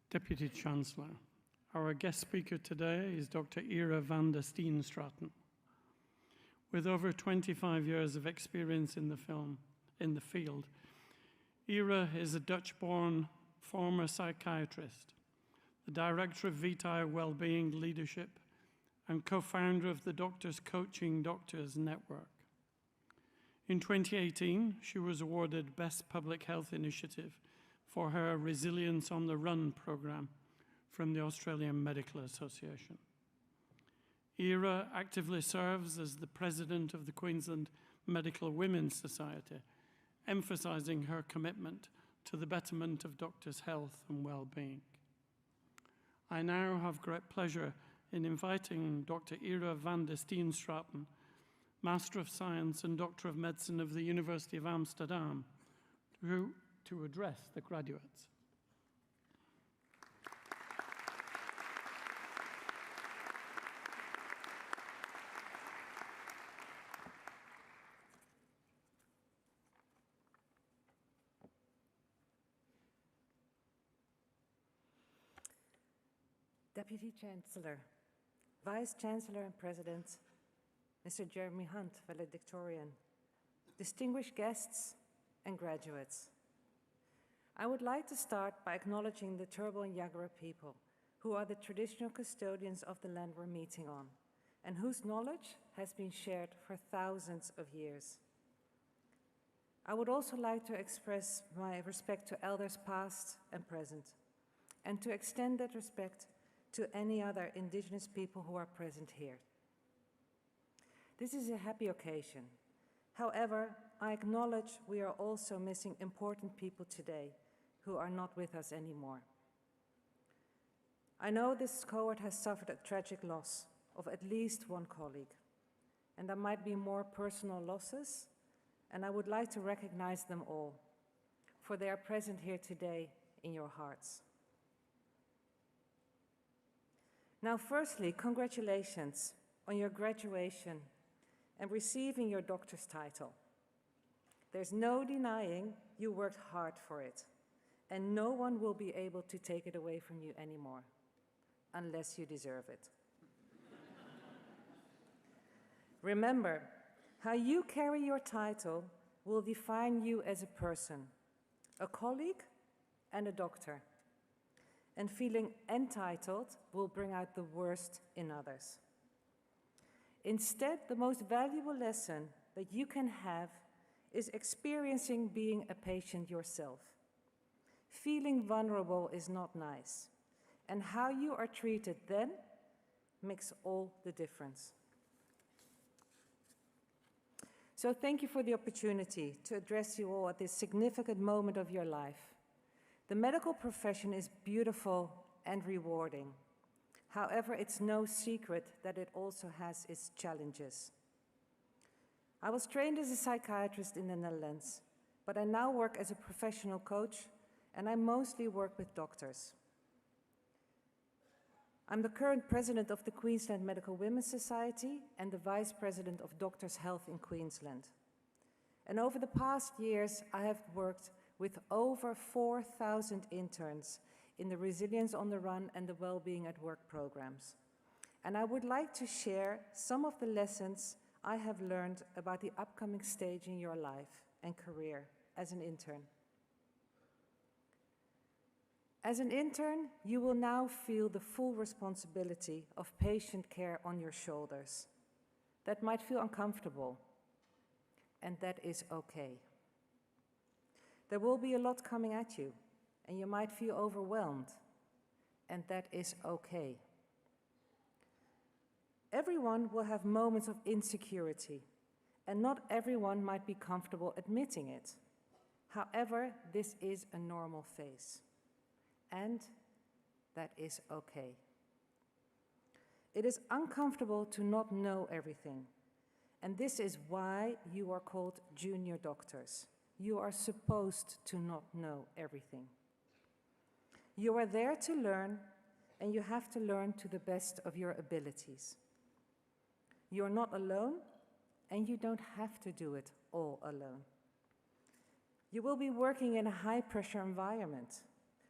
Deputy Chancellor. Our guest speaker today is Dr. Ira van der Steenstraten. With over 25 years of experience in the field, Ira is a Dutch-born former psychiatrist, the director of Vitae Wellbeing Leadership, and co-founder of the Doctors Coaching Doctors Network. In 2018, she was awarded Best Public Health Initiative for her Resilience on the Run program from the Australian Medical Association. Ira actively serves as the president of the Queensland Medical Women's Society, emphasizing her commitment to the betterment of doctors' health and well-being. I now have great pleasure in inviting Dr. Ira van der Steenstraten, Master of Science and Doctor of Medicine of the University of Amsterdam, to address the graduates. Deputy Chancellor, Vice Chancellor and President, Mr. Jeremy Hunt, valedictorian, distinguished guests and graduates. I would like to start by acknowledging the Turrbal and Jagera people, who are the traditional custodians of the land we're meeting on, and whose knowledge has been shared for thousands of years. I would also like to express my respect to elders past and present, and to extend that respect to any other Indigenous people who are present here. This is a happy occasion. However, I acknowledge we are also missing important people today who are not with us anymore. I know this cohort has suffered a tragic loss of at least one colleague, and there might be more personal losses, and I would like to recognize them all, for they are present here today in your hearts. Now, firstly, congratulations on your graduation and receiving your doctor's title. There's no denying you worked hard for it, and no one will be able to take it away from you anymore, unless you deserve it. Remember, how you carry your title will define you as a person, a colleague, and a doctor. And feeling entitled will bring out the worst in others. Instead, the most valuable lesson that you can have is experiencing being a patient yourself. Feeling vulnerable is not nice, and how you are treated then makes all the difference. So thank you for the opportunity to address you all at this significant moment of your life. The medical profession is beautiful and rewarding. However, it's no secret that it also has its challenges. I was trained as a psychiatrist in the Netherlands, but I now work as a professional coach, and I mostly work with doctors. I'm the current president of the Queensland Medical Women's Society and the vice president of Doctors' Health in Queensland. And over the past years, I have worked with over 4,000 interns in the Resilience on the Run and the Wellbeing at Work programs. And I would like to share some of the lessons I have learned about the upcoming stage in your life and career as an intern. As an intern, you will now feel the full responsibility of patient care on your shoulders. That might feel uncomfortable, and that is okay. There will be a lot coming at you, and you might feel overwhelmed, and that is okay. Everyone will have moments of insecurity, and not everyone might be comfortable admitting it. However, this is a normal phase, and that is okay. It is uncomfortable to not know everything, and this is why you are called junior doctors. You are supposed to not know everything. You are there to learn, and you have to learn to the best of your abilities. You're not alone, and you don't have to do it all alone. You will be working in a high-pressure environment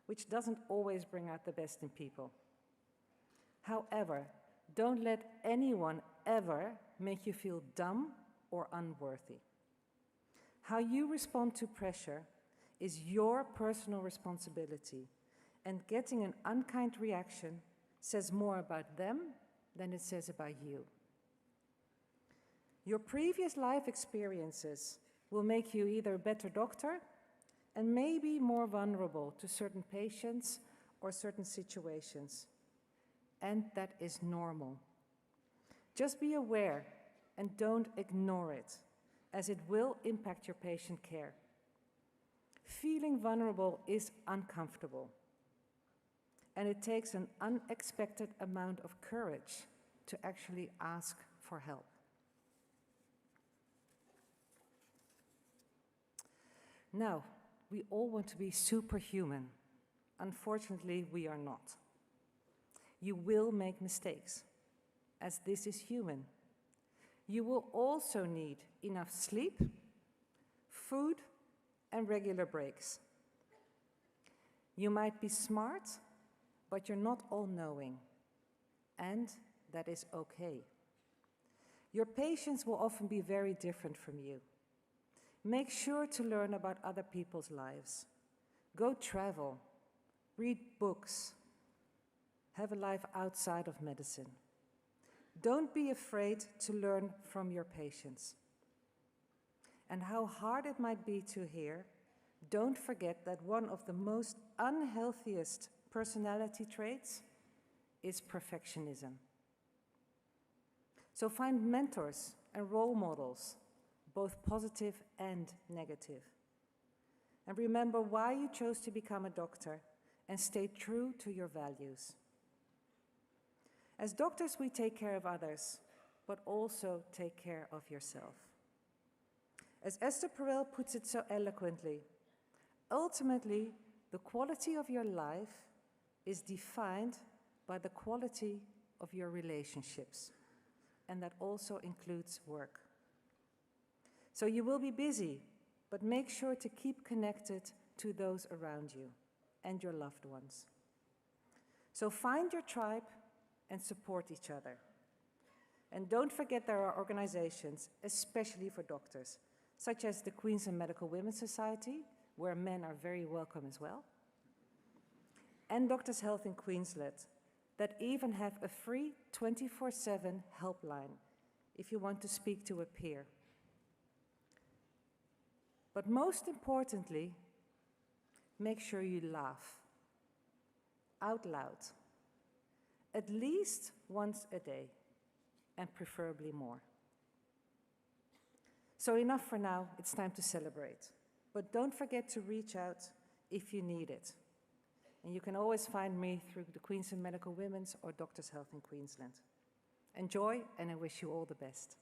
which doesn't always bring out the best in people. However, don't let anyone ever make you feel dumb or unworthy. How you respond to pressure is your personal responsibility, and getting an unkind reaction says more about them than it says about you. Your previous life experiences will make you either a better doctor and maybe more vulnerable to certain patients or certain situations. And that is normal. Just be aware and don't ignore it, as it will impact your patient care. Feeling vulnerable is uncomfortable, and it takes an unexpected amount of courage to actually ask for help. Now, we all want to be superhuman. Unfortunately, we are not. You will make mistakes, as this is human. You will also need enough sleep, food, and regular breaks. You might be smart, but you're not all-knowing, and that is okay. Your patients will often be very different from you. Make sure to learn about other people's lives. Go travel, read books, have a life outside of medicine. Don't be afraid to learn from your patients. And how hard it might be to hear, don't forget that one of the most unhealthiest personality traits is perfectionism. So find mentors and role models, both positive and negative. And remember why you chose to become a doctor, and stay true to your values. As doctors, we take care of others, but also take care of yourself. As Esther Perel puts it so eloquently, ultimately, the quality of your life is defined by the quality of your relationships, and that also includes work. So you will be busy, but make sure to keep connected to those around you and your loved ones. So find your tribe and support each other. And don't forget there are organizations, especially for doctors, such as the Queensland Medical Women's Society, where men are very welcome as well, and Doctors' Health in Queensland, that even have a free 24/7 helpline if you want to speak to a peer. But most importantly, make sure you laugh out loud, at least once a day, and preferably more. So enough for now, it's time to celebrate. But don't forget to reach out if you need it. And you can always find me through the Queensland Medical Women's or Doctors' Health in Queensland. Enjoy, and I wish you all the best.